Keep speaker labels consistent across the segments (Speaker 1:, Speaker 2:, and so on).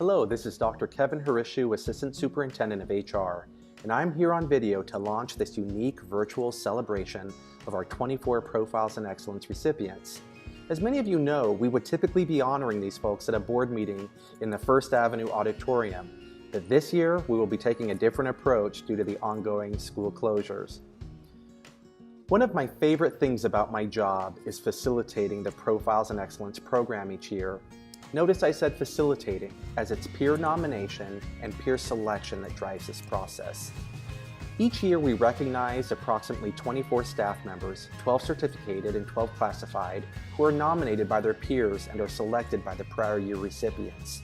Speaker 1: Hello, this is Dr. Kevin Harishu, Assistant Superintendent of HR, and I'm here on video to launch this unique virtual celebration of our 24 Profiles in Excellence recipients. As many of you know, we would typically be honoring these folks at a board meeting in the First Avenue Auditorium, but this year we will be taking a different approach due to the ongoing school closures. One of my favorite things about my job is facilitating the Profiles in Excellence program each year. Notice I said facilitating, as it's peer nomination and peer selection that drives this process. Each year we recognize approximately 24 staff members, 12 certificated and 12 classified, who are nominated by their peers and are selected by the prior year recipients.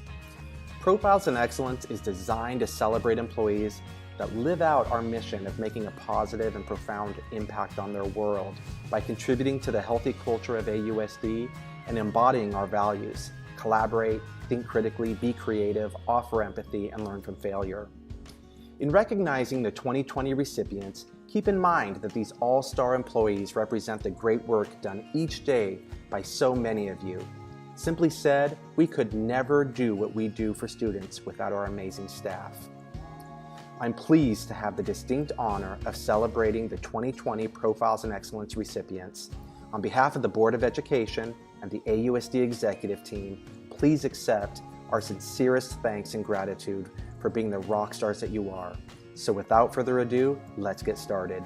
Speaker 1: Profiles in Excellence is designed to celebrate employees that live out our mission of making a positive and profound impact on their world by contributing to the healthy culture of AUSD and embodying our values: collaborate, think critically, be creative, offer empathy, and learn from failure. In recognizing the 2020 recipients, keep in mind that these all-star employees represent the great work done each day by so many of you. Simply said, we could never do what we do for students without our amazing staff. I'm pleased to have the distinct honor of celebrating the 2020 Profiles in Excellence recipients. On behalf of the Board of Education and the AUSD executive team, please accept our sincerest thanks and gratitude for being the rock stars that you are. So without further ado, let's get started.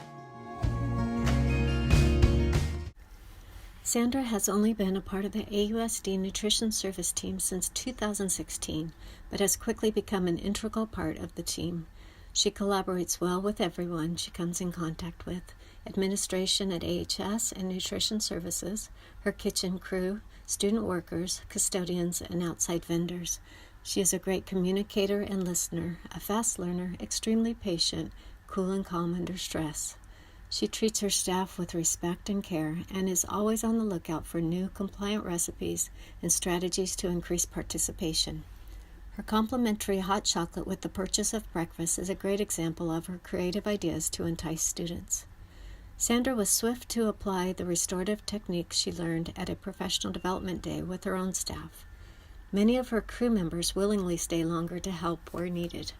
Speaker 2: Sandra has only been a part of the AUSD Nutrition Service team since 2016, but has quickly become an integral part of the team. She collaborates well with everyone she comes in contact with: administration at AHS and nutrition services, her kitchen crew, student workers, custodians, and outside vendors. She is a great communicator and listener, a fast learner, extremely patient, cool and calm under stress. She treats her staff with respect and care and is always on the lookout for new compliant recipes and strategies to increase participation. Her complimentary hot chocolate with the purchase of breakfast is a great example of her creative ideas to entice students. Sandra was swift to apply the restorative techniques she learned at a professional development day with her own staff. Many of her crew members willingly stay longer to help where needed.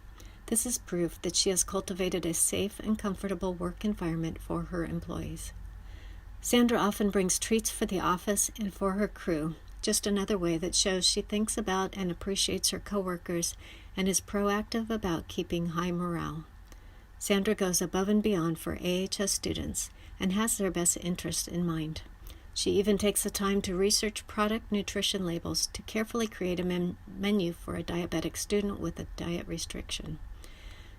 Speaker 2: This is proof that she has cultivated a safe and comfortable work environment for her employees. Sandra often brings treats for the office and for her crew, just another way that shows she thinks about and appreciates her coworkers and is proactive about keeping high morale. Sandra goes above and beyond for AHS students and has their best interest in mind. She even takes the time to research product nutrition labels to carefully create a menu for a diabetic student with a diet restriction.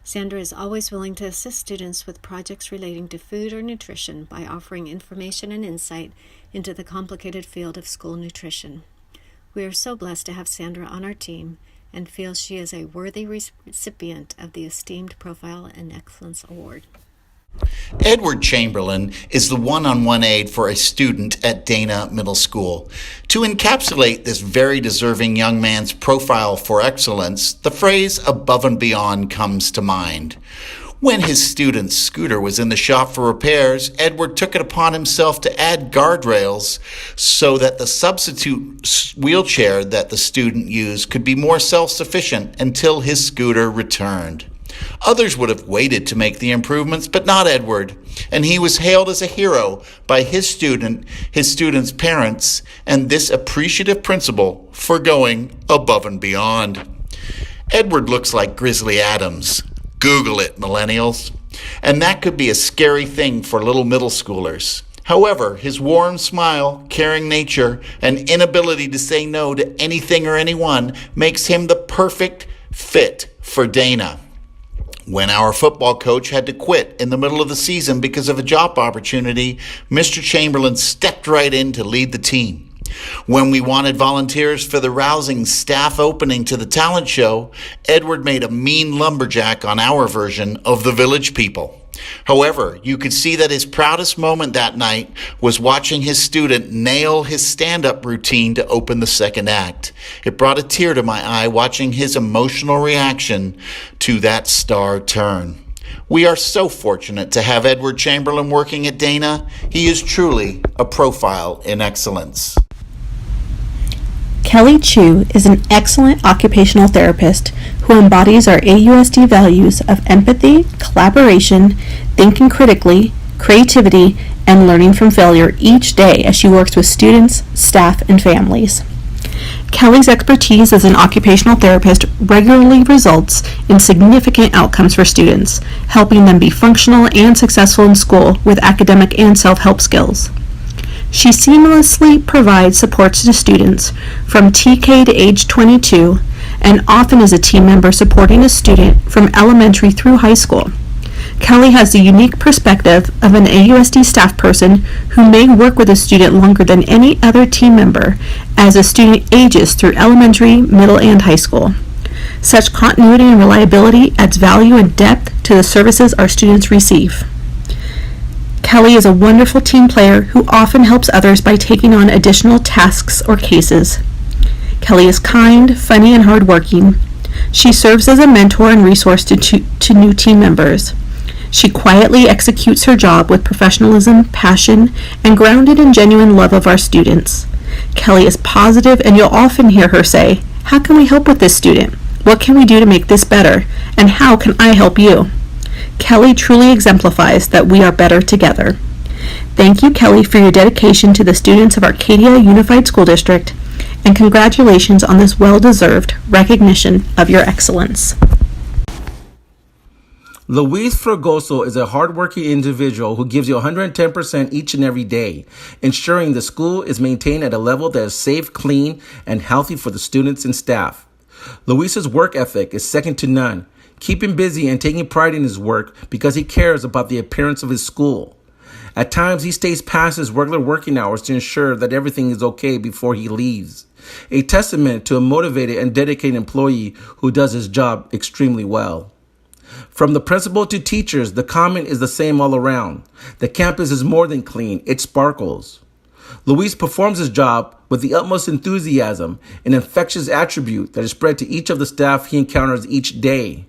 Speaker 2: Sandra is always willing to assist students with projects relating to food or nutrition by offering information and insight into the complicated field of school nutrition. We are so blessed to have Sandra on our team and feel she is a worthy recipient of the esteemed Profile in Excellence Award.
Speaker 3: Edward Chamberlain is the one-on-one aide for a student at Dana Middle School. To encapsulate this very deserving young man's profile for excellence, the phrase above and beyond comes to mind. When his student's scooter was in the shop for repairs, Edward took it upon himself to add guardrails so that the substitute wheelchair that the student used could be more self-sufficient until his scooter returned. Others would have waited to make the improvements, but not Edward, and he was hailed as a hero by his student's parents, and this appreciative principal for going above and beyond. Edward looks like Grizzly Adams. Google it, millennials. And that could be a scary thing for little middle schoolers. However, his warm smile, caring nature, and inability to say no to anything or anyone makes him the perfect fit for Dana. When our football coach had to quit in the middle of the season because of a job opportunity, Mr. Chamberlain stepped right in to lead the team. When we wanted volunteers for the rousing staff opening to the talent show, Edward made a mean lumberjack on our version of the Village People. However, you could see that his proudest moment that night was watching his student nail his stand-up routine to open the second act. It brought a tear to my eye watching his emotional reaction to that star turn. We are so fortunate to have Edward Chamberlain working at Dana. He is truly a profile in excellence.
Speaker 4: Kelly Chu is an excellent occupational therapist who embodies our AUSD values of empathy, collaboration, thinking critically, creativity, and learning from failure each day as she works with students, staff, and families. Kelly's expertise as an occupational therapist regularly results in significant outcomes for students, helping them be functional and successful in school with academic and self-help skills. She seamlessly provides supports to students from TK to age 22 and often is a team member supporting a student from elementary through high school. Kelly has the unique perspective of an AUSD staff person who may work with a student longer than any other team member as a student ages through elementary, middle, and high school. Such continuity and reliability adds value and depth to the services our students receive. Kelly is a wonderful team player who often helps others by taking on additional tasks or cases. Kelly is kind, funny, and hardworking. She serves as a mentor and resource to new team members. She quietly executes her job with professionalism, passion, and grounded in genuine love of our students. Kelly is positive, and you'll often hear her say, "How can we help with this student? What can we do to make this better? And how can I help you?" Kelly truly exemplifies that we are better together. Thank you, Kelly, for your dedication to the students of Arcadia Unified School District, and congratulations on this well-deserved recognition of your excellence.
Speaker 5: Luis Fragoso is a hardworking individual who gives you 110% each and every day, ensuring the school is maintained at a level that is safe, clean, and healthy for the students and staff. Luis's work ethic is second to none, keeping busy and taking pride in his work because he cares about the appearance of his school. At times, he stays past his regular working hours to ensure that everything is okay before he leaves. A testament to a motivated and dedicated employee who does his job extremely well. From the principal to teachers, the comment is the same all around. The campus is more than clean, it sparkles. Luis performs his job with the utmost enthusiasm, an infectious attribute that is spread to each of the staff he encounters each day.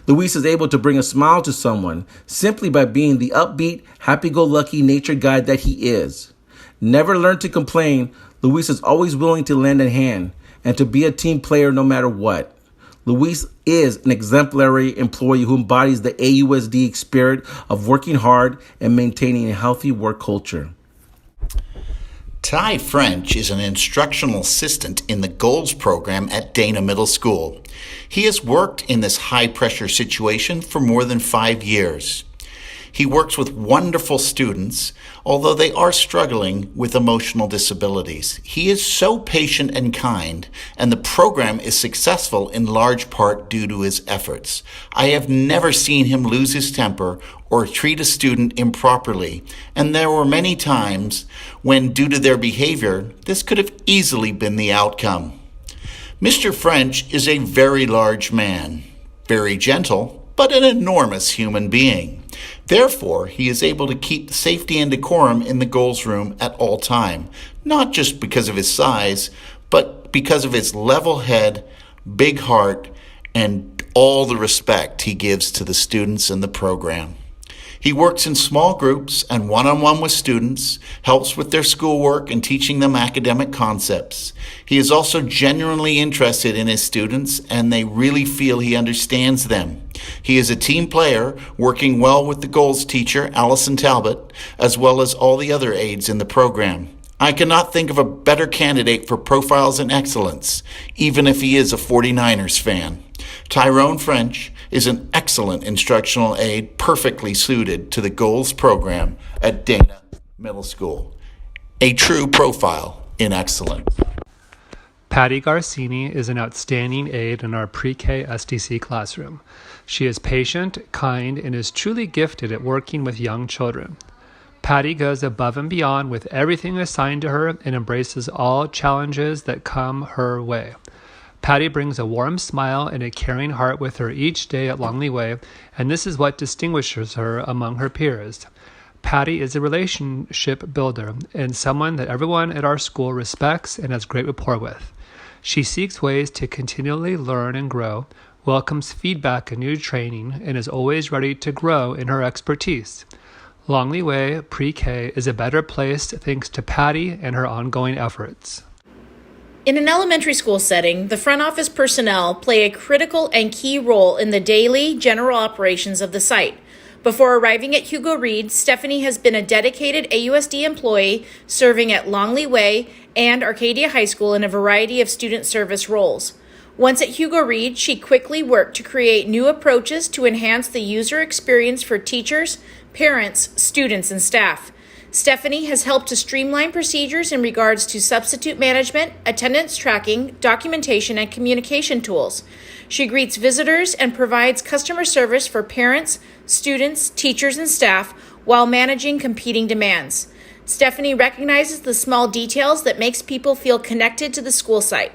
Speaker 5: Luis is able to bring a smile to someone simply by being the upbeat, happy-go-lucky nature guy that he is. Never learned to complain, Luis is always willing to lend a hand and to be a team player no matter what. Luis is an exemplary employee who embodies the AUSD spirit of working hard and maintaining a healthy work culture.
Speaker 3: Ty French is an instructional assistant in the Goals program at Dana Middle School. He has worked in this high-pressure situation for more than 5 years. He works with wonderful students, although they are struggling with emotional disabilities. He is so patient and kind, and the program is successful in large part due to his efforts. I have never seen him lose his temper or treat a student improperly, and there were many times when, due to their behavior, this could have easily been the outcome. Mr. French is a very large man, very gentle, but an enormous human being. Therefore, he is able to keep safety and decorum in the goals room at all time, not just because of his size, but because of his level head, big heart, and all the respect he gives to the students in the program. He works in small groups and one-on-one with students, helps with their schoolwork and teaching them academic concepts. He is also genuinely interested in his students, and they really feel he understands them. He is a team player, working well with the goals teacher, Alison Talbot, as well as all the other aides in the program. I cannot think of a better candidate for Profiles in Excellence, even if he is a 49ers fan. Tyrone French is an excellent instructional aide, perfectly suited to the Goals program at Dana Middle School. A true profile in excellence.
Speaker 6: Patti Garcini is an outstanding aide in our pre-K SDC classroom. She is patient, kind, and is truly gifted at working with young children. Patti goes above and beyond with everything assigned to her and embraces all challenges that come her way. Patti brings a warm smile and a caring heart with her each day at Longley Way, and this is what distinguishes her among her peers. Patti is a relationship builder and someone that everyone at our school respects and has great rapport with. She seeks ways to continually learn and grow, welcomes feedback and new training, and is always ready to grow in her expertise. Longley Way Pre-K is a better place thanks to Patti and her ongoing efforts.
Speaker 7: In an elementary school setting, the front office personnel play a critical and key role in the daily general operations of the site. Before arriving at Hugo Reed, Stephanie has been a dedicated AUSD employee serving at Longley Way and Arcadia High School in a variety of student service roles. Once at Hugo Reed, she quickly worked to create new approaches to enhance the user experience for teachers, parents, students, and staff. Stephanie has helped to streamline procedures in regards to substitute management, attendance tracking, documentation, and communication tools. She greets visitors and provides customer service for parents, students, teachers, and staff while managing competing demands. Stephanie recognizes the small details that makes people feel connected to the school site.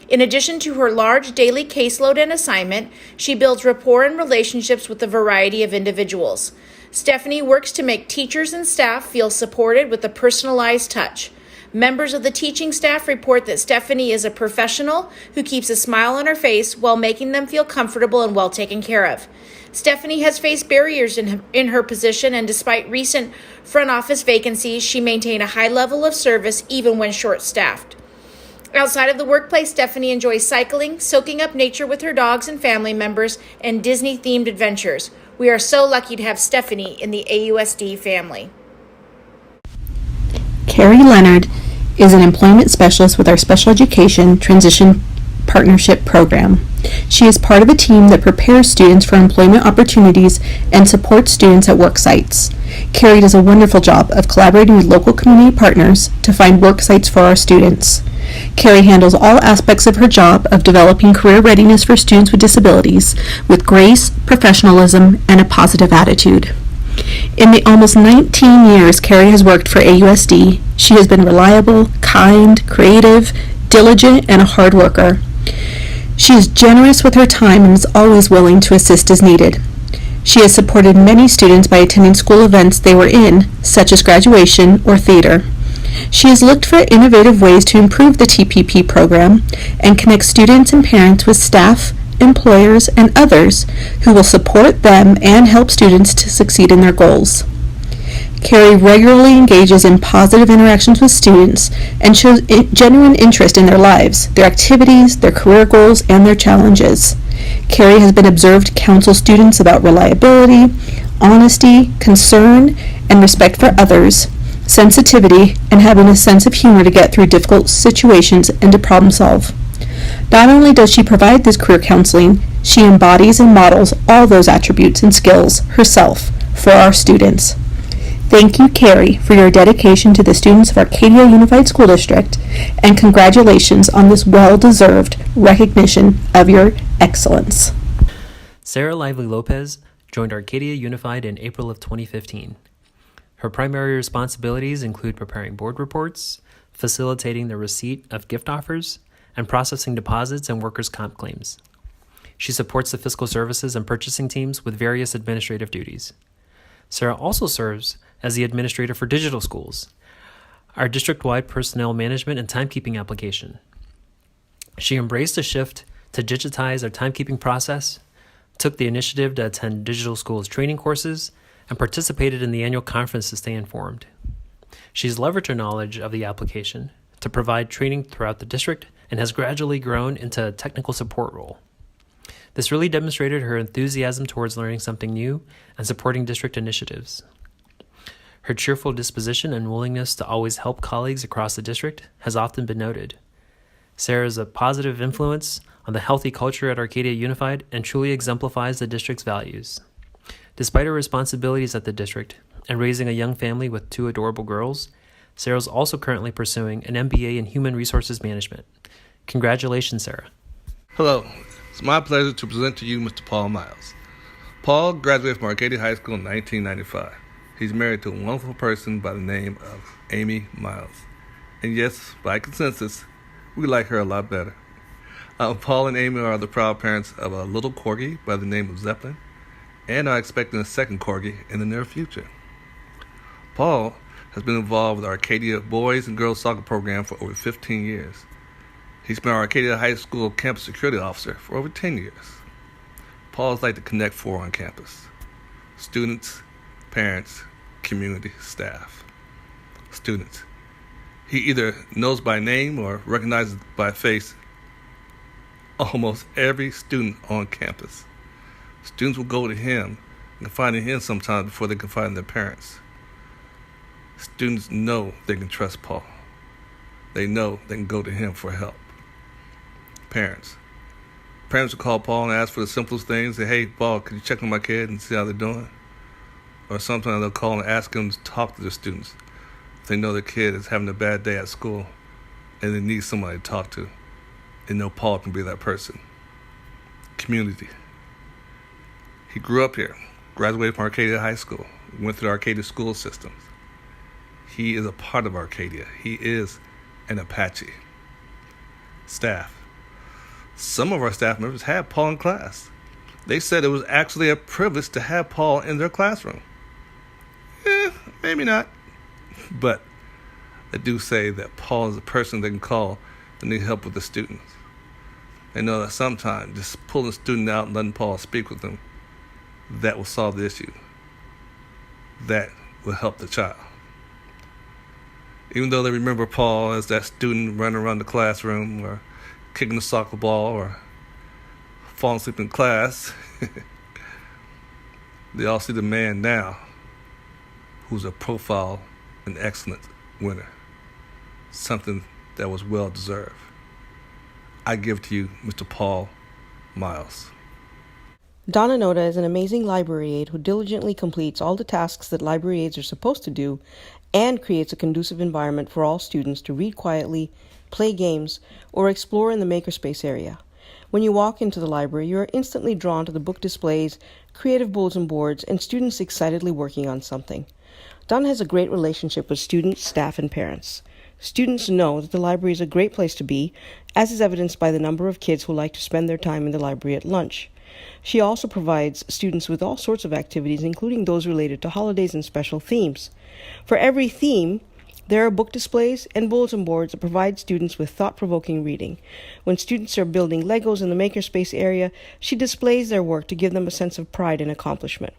Speaker 7: In addition to her large daily caseload and assignment, she builds rapport and relationships with a variety of individuals. Stephanie works to make teachers and staff feel supported with a personalized touch. Members of the teaching staff report that Stephanie is a professional who keeps a smile on her face while making them feel comfortable and well taken care of. Stephanie has faced barriers in her position, and despite recent front office vacancies, she maintained a high level of service even when short-staffed. Outside of the workplace, Stephanie enjoys cycling, soaking up nature with her dogs and family members, and Disney-themed adventures. We are so lucky to have Stephanie in the AUSD family.
Speaker 4: Carrie Leonard is an employment specialist with our Special Education Transition Partnership Program. She is part of a team that prepares students for employment opportunities and supports students at work sites. Carrie does a wonderful job of collaborating with local community partners to find work sites for our students. Carrie handles all aspects of her job of developing career readiness for students with disabilities with grace, professionalism, and a positive attitude. In the almost 19 years Carrie has worked for AUSD, she has been reliable, kind, creative, diligent, and a hard worker. She is generous with her time and is always willing to assist as needed. She has supported many students by attending school events they were in, such as graduation or theater. She has looked for innovative ways to improve the TPP program and connect students and parents with staff, employers, and others who will support them and help students to succeed in their goals. Carrie regularly engages in positive interactions with students and shows genuine interest in their lives, their activities, their career goals, and their challenges. Carrie has been observed to counsel students about reliability, honesty, concern, and respect for others, sensitivity, and having a sense of humor to get through difficult situations and to problem solve. Not only does she provide this career counseling, she embodies and models all those attributes and skills herself for our students. Thank you, Carrie, for your dedication to the students of Arcadia Unified School District, and congratulations on this well-deserved recognition of your excellence.
Speaker 8: Sarah Lively Lopez joined Arcadia Unified in April of 2015. Her primary responsibilities include preparing board reports, facilitating the receipt of gift offers, and processing deposits and workers' comp claims. She supports the fiscal services and purchasing teams with various administrative duties. Sarah also serves as the administrator for Digital Schools, our district-wide personnel management and timekeeping application. She embraced a shift to digitize our timekeeping process, took the initiative to attend Digital Schools training courses, and participated in the annual conference to stay informed. She's leveraged her knowledge of the application to provide training throughout the district and has gradually grown into a technical support role. This really demonstrated her enthusiasm towards learning something new and supporting district initiatives. Her cheerful disposition and willingness to always help colleagues across the district has often been noted. Sarah is a positive influence on the healthy culture at Arcadia Unified and truly exemplifies the district's values. Despite her responsibilities at the district and raising a young family with 2 adorable girls, Sarah is also currently pursuing an MBA in Human Resources Management. Congratulations, Sarah.
Speaker 9: Hello. It's my pleasure to present to you Mr. Paul Miles. Paul graduated from Arcadia High School in 1995. He's married to a wonderful person by the name of Amy Miles. And yes, by consensus, we like her a lot better. Paul and Amy are the proud parents of a little corgi by the name of Zeppelin, and are expecting a second corgi in the near future. Paul has been involved with the Arcadia Boys and Girls Soccer Program for over 15 years. He's been our Arcadia High School campus security officer for over 10 years. Paul is like the Connect Four on campus: students, parents, community, staff. Students, He either knows by name or recognizes by face almost every student on campus. Students will go to him and confide in him sometimes before they confide in their parents. Students know they can trust Paul. They know they can go to him for help. Parents will call Paul and ask for the simplest things. Say, hey, Paul, could you check on my kid and see how they're doing? Or sometimes they'll call and ask him to talk to their students. If they know their kid is having a bad day at school and they need somebody to talk to, they know Paul can be that person. Community. He grew up here, graduated from Arcadia High School, went through the Arcadia school systems. He is a part of Arcadia. He is an Apache. Staff. Some of our staff members had Paul in class. They said it was actually a privilege to have Paul in their classroom. Maybe not. But they do say that Paul is a person they can call and need help with the students. They know that sometimes just pulling a student out and letting Paul speak with them, that will solve the issue. That will help the child. Even though they remember Paul as that student running around the classroom or kicking the soccer ball or falling asleep in class, they all see the man now who's a profile and excellent winner. Something that was well deserved. I give to you Mr. Paul Miles.
Speaker 10: Donna Noda is an amazing library aide who diligently completes all the tasks that library aides are supposed to do and creates a conducive environment for all students to read quietly, play games, or explore in the makerspace area. When you walk into the library, you are instantly drawn to the book displays, creative bulletin boards, and students excitedly working on something. Donna has a great relationship with students, staff, and parents. Students know that the library is a great place to be, as is evidenced by the number of kids who like to spend their time in the library at lunch. She also provides students with all sorts of activities, including those related to holidays and special themes. For every theme, there are book displays and bulletin boards that provide students with thought-provoking reading. When students are building Legos in the makerspace area, she displays their work to give them a sense of pride and accomplishment.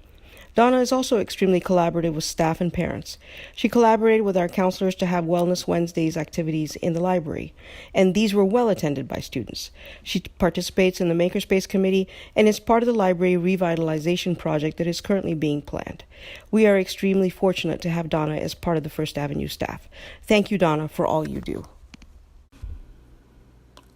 Speaker 10: Donna is also extremely collaborative with staff and parents. She collaborated with our counselors to have Wellness Wednesdays activities in the library, and these were well attended by students. She participates in the Makerspace Committee and is part of the library revitalization project that is currently being planned. We are extremely fortunate to have Donna as part of the First Avenue staff. Thank you, Donna, for all you do.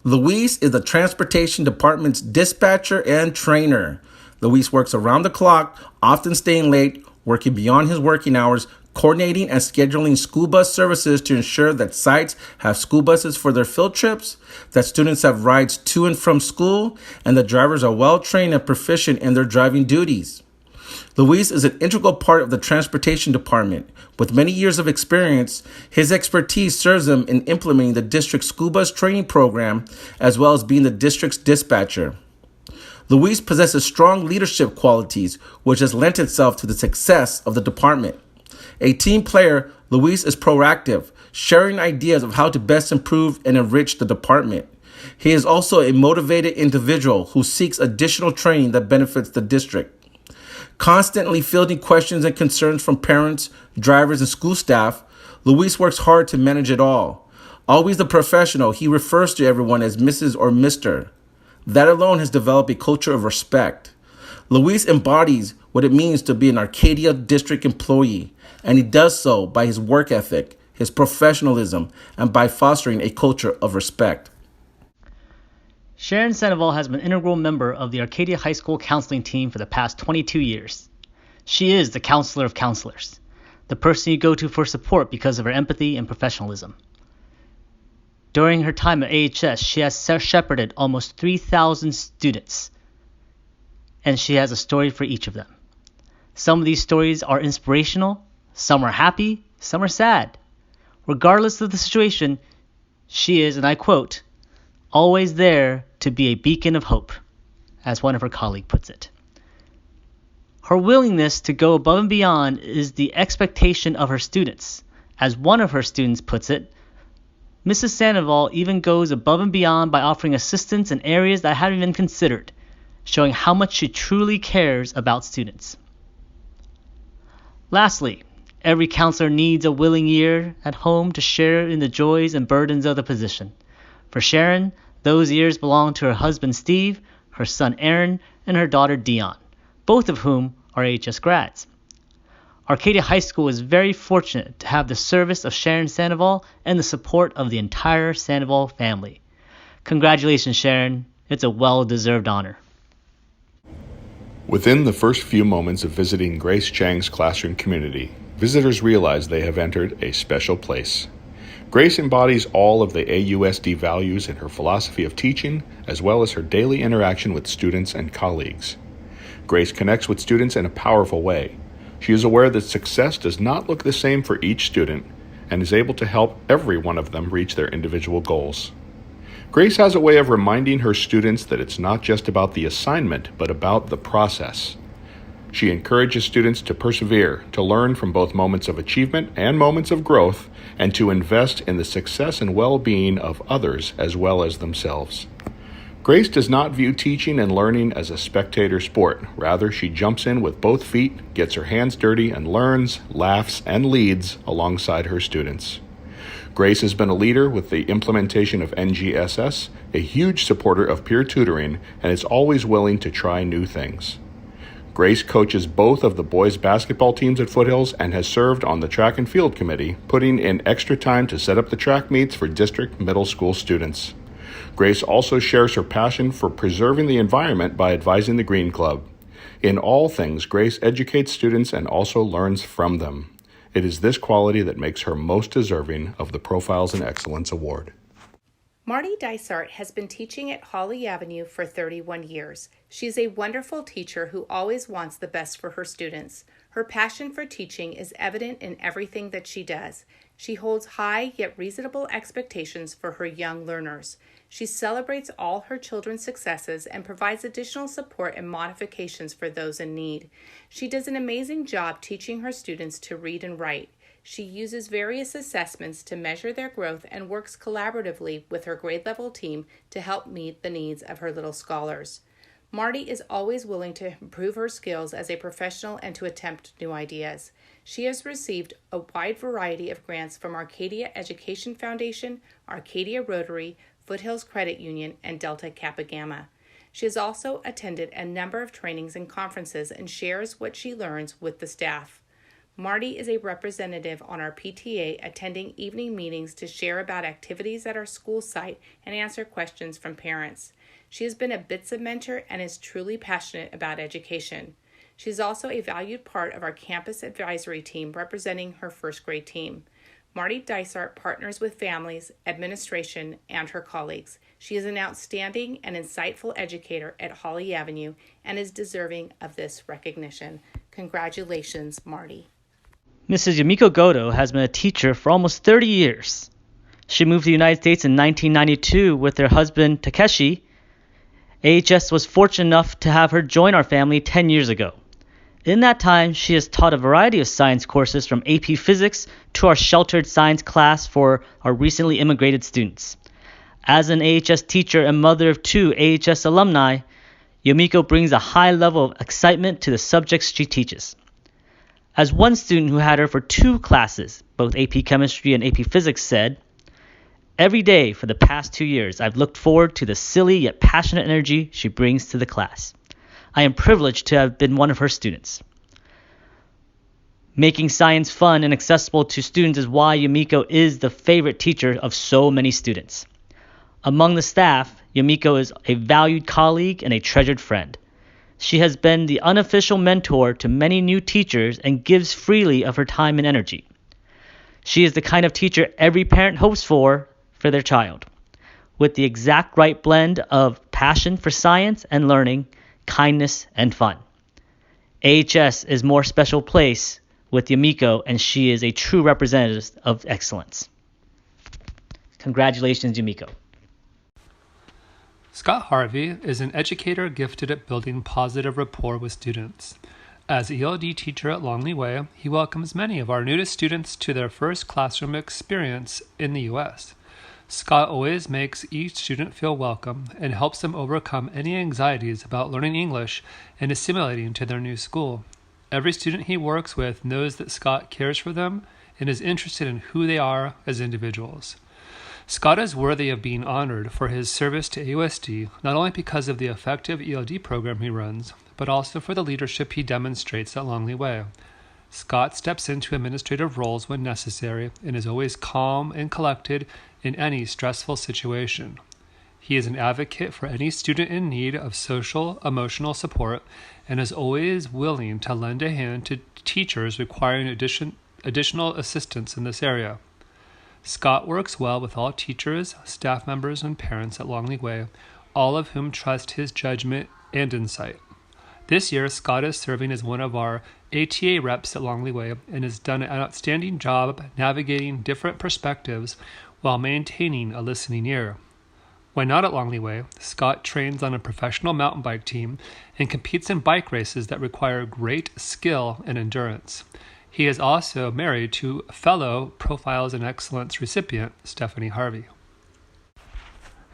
Speaker 5: Luis is the Transportation Department's dispatcher and trainer. Luis works around the clock, often staying late, working beyond his working hours, coordinating and scheduling school bus services to ensure that sites have school buses for their field trips, that students have rides to and from school, and that drivers are well trained and proficient in their driving duties. Luis is an integral part of the Transportation Department. With many years of experience, his expertise serves him in implementing the district's school bus training program, as well as being the district's dispatcher. Luis possesses strong leadership qualities, which has lent itself to the success of the department. A team player, Luis is proactive, sharing ideas of how to best improve and enrich the department. He is also a motivated individual who seeks additional training that benefits the district. Constantly fielding questions and concerns from parents, drivers, and school staff, Luis works hard to manage it all. Always the professional, he refers to everyone as Mrs. or Mr. That alone has developed a culture of respect. Luis embodies what it means to be an Arcadia District employee, and he does so by his work ethic, his professionalism, and by fostering a culture of respect.
Speaker 11: Sharon Sandova has been an integral member of the Arcadia High School counseling team for the past 22 years. She is the counselor of counselors, the person you go to for support because of her empathy and professionalism. During her time at AHS, she has shepherded almost 3,000 students, and she has a story for each of them. Some of these stories are inspirational, some are happy, some are sad. Regardless of the situation, she is, and I quote, always there to be a beacon of hope, as one of her colleagues puts it. Her willingness to go above and beyond is the expectation of her students. As one of her students puts it, Mrs. Sandoval even goes above and beyond by offering assistance in areas that haven't been considered, showing how much she truly cares about students. Lastly, Every counselor needs a willing ear at home to share in the joys and burdens of the position. For Sharon, those ears belong to her husband Steve, her son Aaron, and her daughter Dion, both of whom are AHS grads. Arcadia High School is very fortunate to have the service of Sharon Sandova and the support of the entire Sandova family. Congratulations, Sharon. It's a well-deserved honor.
Speaker 12: Within the first few moments of visiting Grace Chang's classroom community, visitors realize they have entered a special place. Grace embodies all of the AUSD values in her philosophy of teaching, as well as her daily interaction with students and colleagues. Grace connects with students in a powerful way. She is aware that success does not look the same for each student and is able to help every one of them reach their individual goals. Grace has a way of reminding her students that it's not just about the assignment, but about the process. She encourages students to persevere, to learn from both moments of achievement and moments of growth, and to invest in the success and well-being of others as well as themselves. Grace does not view teaching and learning as a spectator sport. Rather, she jumps in with both feet, gets her hands dirty, and learns, laughs, and leads alongside her students. Grace has been a leader with the implementation of NGSS, a huge supporter of peer tutoring, and is always willing to try new things. Grace coaches both of the boys' basketball teams at Foothills and has served on the track and field committee, putting in extra time to set up the track meets for district middle school students. Grace also shares her passion for preserving the environment by advising the Green Club. In all things, Grace educates students and also learns from them. It is this quality that makes her most deserving of the Profiles in Excellence Award.
Speaker 13: Marty Dysart has been teaching at Holly Avenue for 31 years. She's a wonderful teacher who always wants the best for her students. Her passion for teaching is evident in everything that she does. She holds high yet reasonable expectations for her young learners. She celebrates all her children's successes and provides additional support and modifications for those in need. She does an amazing job teaching her students to read and write. She uses various assessments to measure their growth and works collaboratively with her grade level team to help meet the needs of her little scholars. Marty is always willing to improve her skills as a professional and to attempt new ideas. She has received a wide variety of grants from Arcadia Education Foundation, Arcadia Rotary, Foothills Credit Union, and Delta Kappa Gamma. She has also attended a number of trainings and conferences and shares what she learns with the staff. Marty is a representative on our PTA, attending evening meetings to share about activities at our school site and answer questions from parents. She has been a BITSA mentor and is truly passionate about education. She is also a valued part of our campus advisory team representing her first grade team. Marty Dysart partners with families, administration, and her colleagues. She is an outstanding and insightful educator at Holly Avenue and is deserving of this recognition. Congratulations, Marty.
Speaker 11: Mrs. Yumiko Goto has been a teacher for almost 30 years. She moved to the United States in 1992 with her husband Takeshi. AHS was fortunate enough to have her join our family 10 years ago. In that time, she has taught a variety of science courses from AP Physics to our sheltered science class for our recently immigrated students. As an AHS teacher and mother of 2 AHS alumni, Yumiko brings a high level of excitement to the subjects she teaches. As one student who had her for 2 classes, both AP Chemistry and AP Physics, said, "Every day for the past 2 years, I've looked forward to the silly yet passionate energy she brings to the class. I am privileged to have been one of her students." Making science fun and accessible to students is why Yumiko is the favorite teacher of so many students. Among the staff, Yumiko is a valued colleague and a treasured friend. She has been the unofficial mentor to many new teachers and gives freely of her time and energy. She is the kind of teacher every parent hopes for their child, with the exact right blend of passion for science and learning, kindness, and fun. AHS is more special place with Yumiko, and she is a true representative of excellence. Congratulations, Yumiko.
Speaker 6: Scott Harvey is an educator gifted at building positive rapport with students. As ELD teacher at Longley Way, he welcomes many of our newest students to their first classroom experience in the U.S. Scott always makes each student feel welcome and helps them overcome any anxieties about learning English and assimilating to their new school. Every student he works with knows that Scott cares for them and is interested in who they are as individuals. Scott is worthy of being honored for his service to AUSD, not only because of the effective ELD program he runs, but also for the leadership he demonstrates at Longley Way. Scott steps into administrative roles when necessary and is always calm and collected in any stressful situation. He is an advocate for any student in need of social, emotional support and is always willing to lend a hand to teachers requiring additional assistance in this area. Scott works well with all teachers, staff members, and parents at Longley Way, all of whom trust his judgment and insight. This year, Scott is serving as one of our ATA reps at Longley Way and has done an outstanding job navigating different perspectives while maintaining a listening ear. When not at Longley Way, Scott trains on a professional mountain bike team and competes in bike races that require great skill and endurance. He is also married to fellow Profiles in Excellence recipient, Stephanie Harvey.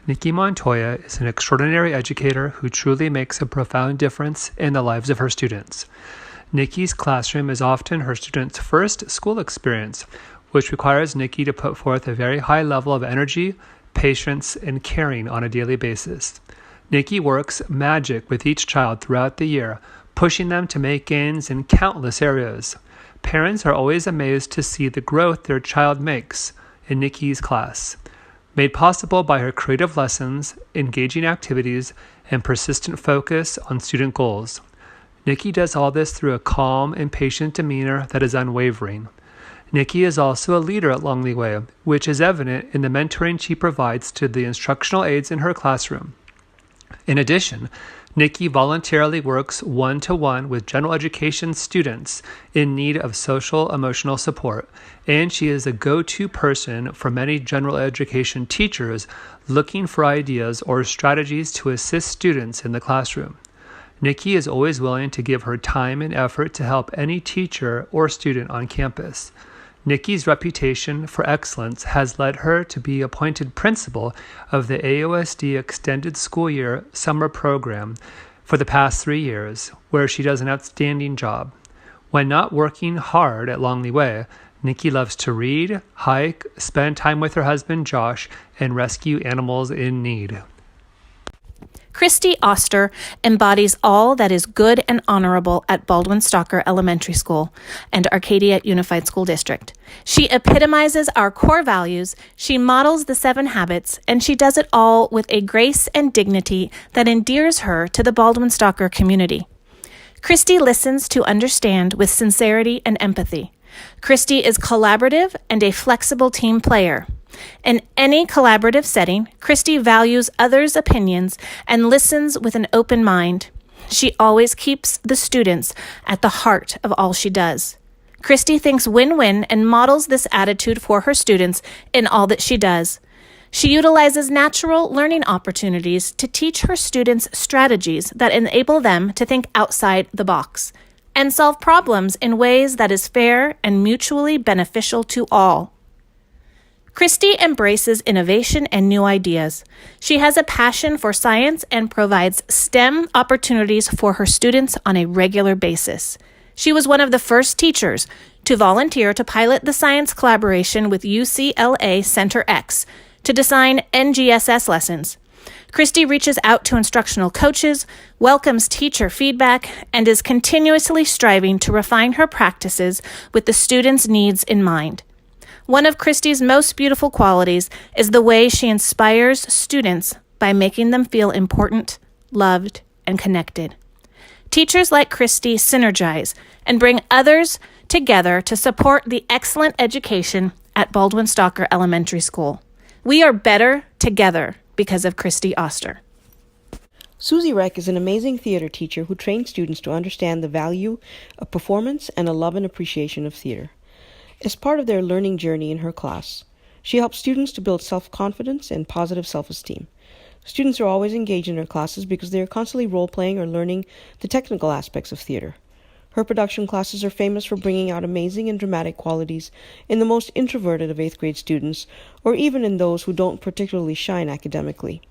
Speaker 6: Nikki Montoya is an extraordinary educator who truly makes a profound difference in the lives of her students. Nikki's classroom is often her students' first school experience, which requires Nikki to put forth a very high level of energy, patience, and caring on a daily basis. Nikki works magic with each child throughout the year, pushing them to make gains in countless areas. Parents are always amazed to see the growth their child makes in Nikki's class, made possible by her creative lessons, engaging activities, and persistent focus on student goals. Nikki does all this through a calm and patient demeanor that is unwavering. Nikki is also a leader at Longley Way, which is evident in the mentoring she provides to the instructional aides in her classroom. In addition, Nikki voluntarily works one-to-one with general education students in need of social emotional support, and she is a go-to person for many general education teachers looking for ideas or strategies to assist students in the classroom. Nikki is always willing to give her time and effort to help any teacher or student on campus. Nikki's reputation for excellence has led her to be appointed principal of the AUSD Extended School Year Summer Program for the past 3 years, where she does an outstanding job. When not working hard at Longley Way, Nikki loves to read, hike, spend time with her husband Josh, and rescue animals in need.
Speaker 7: Christy Oster embodies all that is good and honorable at Baldwin-Stalker Elementary School and Arcadia Unified School District. She epitomizes our core values, she models the 7 habits, and she does it all with a grace and dignity that endears her to the Baldwin-Stalker community. Christy listens to understand with sincerity and empathy. Christy is collaborative and a flexible team player. In any collaborative setting, Christy values others' opinions and listens with an open mind. She always keeps the students at the heart of all she does. Christy thinks win-win and models this attitude for her students in all that she does. She utilizes natural learning opportunities to teach her students strategies that enable them to think outside the box and solve problems in ways that is fair and mutually beneficial to all. Christy embraces innovation and new ideas. She has a passion for science and provides STEM opportunities for her students on a regular basis. She was one of the first teachers to volunteer to pilot the science collaboration with UCLA Center X to design NGSS lessons. Christy reaches out to instructional coaches, welcomes teacher feedback, and is continuously striving to refine her practices with the students' needs in mind. One of Christy's most beautiful qualities is the way she inspires students by making them feel important, loved, and connected. Teachers like Christy synergize and bring others together to support the excellent education at Baldwin-Stalker Elementary School. We are better together because of Christy Oster.
Speaker 10: Susie Reck is an amazing theater teacher who trains students to understand the value of performance and a love and appreciation of theater. As part of their learning journey in her class, she helps students to build self-confidence and positive self-esteem. Students are always engaged in her classes because they are constantly role-playing or learning the technical aspects of theater. Her production classes are famous for bringing out amazing and dramatic qualities in the most introverted of 8th grade students, or even in those who don't particularly shine academically.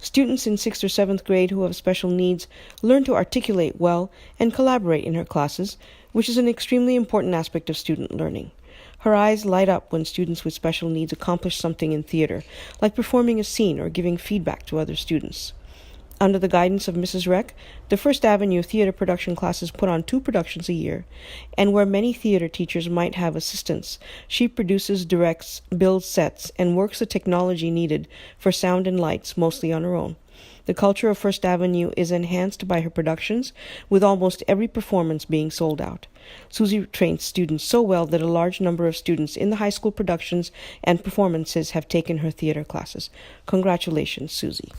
Speaker 10: Students in 6th or 7th grade who have special needs learn to articulate well and collaborate in her classes, which is an extremely important aspect of student learning. Her eyes light up when students with special needs accomplish something in theater, like performing a scene or giving feedback to other students. Under the guidance of Mrs. Reck, the First Avenue theater production classes put on 2 productions a year, and where many theater teachers might have assistants, she produces, directs, builds sets, and works the technology needed for sound and lights, mostly on her own. The culture of First Avenue is enhanced by her productions, with almost every performance being sold out. Susie trains students so well that a large number of students in the high school productions and performances have taken her theater classes. Congratulations, Susie.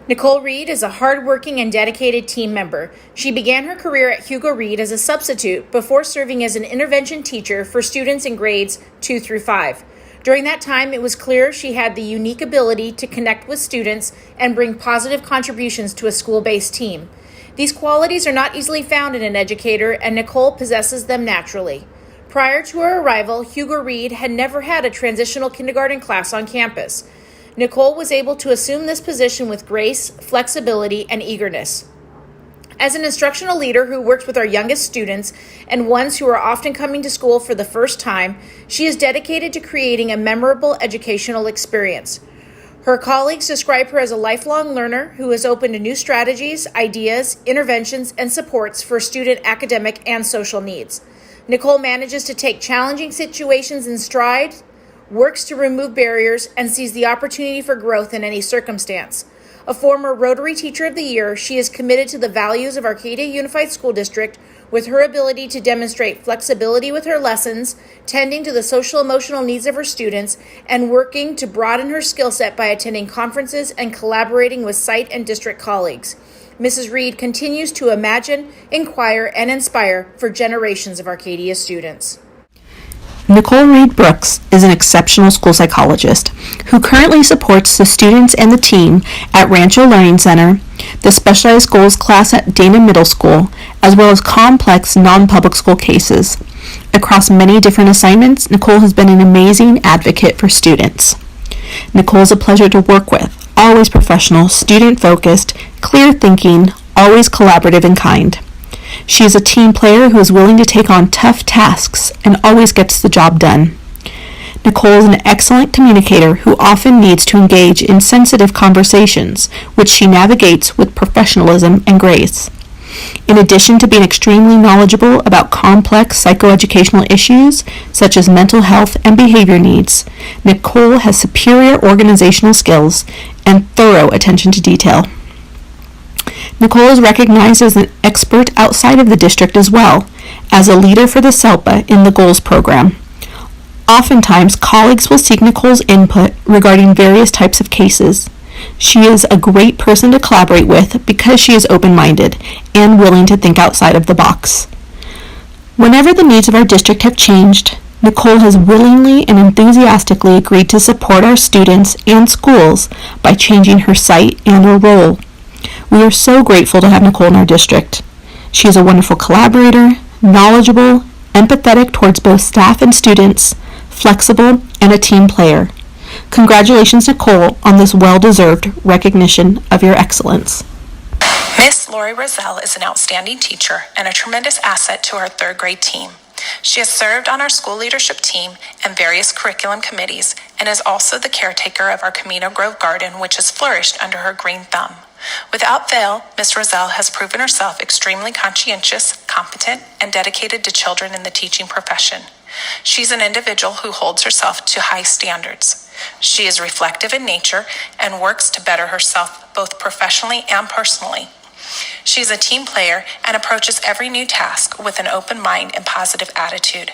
Speaker 7: Nicole Reed is a hard-working and dedicated team member. She began her career at Hugo Reed as a substitute before serving as an intervention teacher for students in grades 2 through 5. During that time, it was clear she had the unique ability to connect with students and bring positive contributions to a school-based team. These qualities are not easily found in an educator, and Nicole possesses them naturally. Prior to her arrival, Hugo Reed had never had a transitional kindergarten class on campus. Nicole was able to assume this position with grace, flexibility, and eagerness. As an instructional leader who works with our youngest students and ones who are often coming to school for the first time, she is dedicated to creating a memorable educational experience. Her colleagues describe her as a lifelong learner who is open to new strategies, ideas, interventions, and supports for student academic and social needs. Nicole manages to take challenging situations in stride, works to remove barriers, and sees the opportunity for growth in any circumstance. A former Rotary Teacher of the Year, she is committed to the values of Arcadia Unified School District with her ability to demonstrate flexibility with her lessons, tending to the social-emotional needs of her students, and working to broaden her skill set by attending conferences and collaborating with site and district colleagues. Mrs. Reed continues to imagine, inquire, and inspire for generations of Arcadia students.
Speaker 4: Nicole Reed Brooks is an exceptional school psychologist who currently supports the students and the team at Rancho Learning Center, the specialized goals class at Dana Middle School, as well as complex non-public school cases. Across many different assignments, Nicole has been an amazing advocate for students. Nicole is a pleasure to work with, always professional, student-focused, clear-thinking, always collaborative and kind. She is a team player who is willing to take on tough tasks and always gets the job done. Nicole is an excellent communicator who often needs to engage in sensitive conversations, which she navigates with professionalism and grace. In addition to being extremely knowledgeable about complex psychoeducational issues, such as mental health and behavior needs, Nicole has superior organizational skills and thorough attention to detail. Nicole is recognized as an expert outside of the district as well, as a leader for the SELPA in the Goals program. Oftentimes, colleagues will seek Nicole's input regarding various types of cases. She is a great person to collaborate with because she is open-minded and willing to think outside of the box. Whenever the needs of our district have changed, Nicole has willingly and enthusiastically agreed to support our students and schools by changing her site and her role. We are so grateful to have Nicole in our district. She is a wonderful collaborator, knowledgeable, empathetic towards both staff and students, flexible, and a team player. Congratulations, Nicole, on this well-deserved recognition of your excellence.
Speaker 14: Miss Laurie Rozelle is an outstanding teacher and a tremendous asset to our 3rd grade team. She has served on our school leadership team and various curriculum committees and is also the caretaker of our Camino Grove Garden, which has flourished under her green thumb. Without fail, Miss Rozelle has proven herself extremely conscientious, competent, and dedicated to children in the teaching profession. She's an individual who holds herself to high standards. She is reflective in nature and works to better herself both professionally and personally. She's a team player and approaches every new task with an open mind and positive attitude.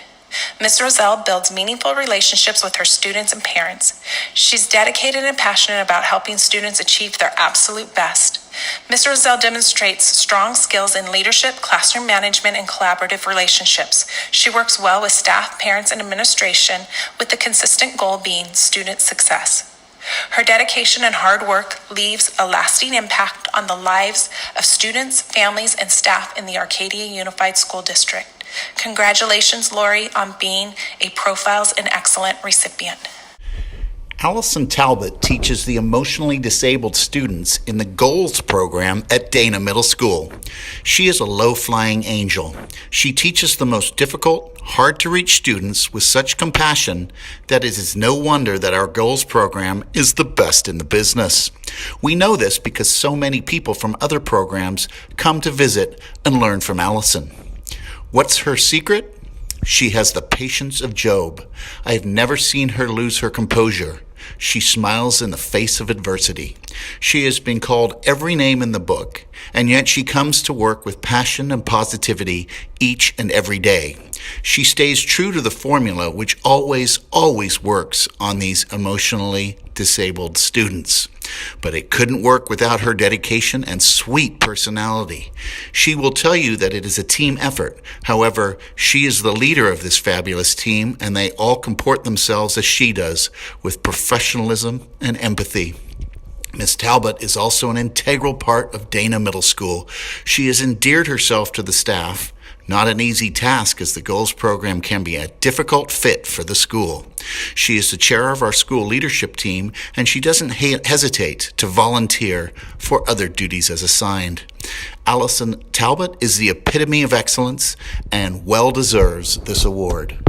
Speaker 14: Ms. Rozelle builds meaningful relationships with her students and parents. She's dedicated and passionate about helping students achieve their absolute best. Ms. Rozelle demonstrates strong skills in leadership, classroom management, and collaborative relationships. She works well with staff, parents, and administration, with the consistent goal being student success. Her dedication and hard work leaves a lasting impact on the lives of students, families, and staff in the Arcadia Unified School District. Congratulations, Laurie, on being a Profiles in Excellent recipient.
Speaker 3: Alison Talbot teaches the emotionally disabled students in the Goals program at Dana Middle School. She is a low-flying angel. She teaches the most difficult, hard-to-reach students with such compassion that it is no wonder that our Goals program is the best in the business. We know this because so many people from other programs come to visit and learn from Alison. What's her secret? She has the patience of Job. I have never seen her lose her composure. She smiles in the face of adversity. She has been called every name in the book, and yet she comes to work with passion and positivity each and every day. She stays true to the formula which always works on these emotionally disabled students. But it couldn't work without her dedication and sweet personality. She will tell you that it is a team effort. However, she is the leader of this fabulous team, and they all comport themselves as she does, with professionalism and empathy. Miss Talbot is also an integral part of Dana Middle School. She has endeared herself to the staff. Not an easy task, as the Goals program can be a difficult fit for the school. She is the chair of our school leadership team, and she doesn't hesitate to volunteer for other duties as assigned. Alison Talbot is the epitome of excellence and well deserves this award.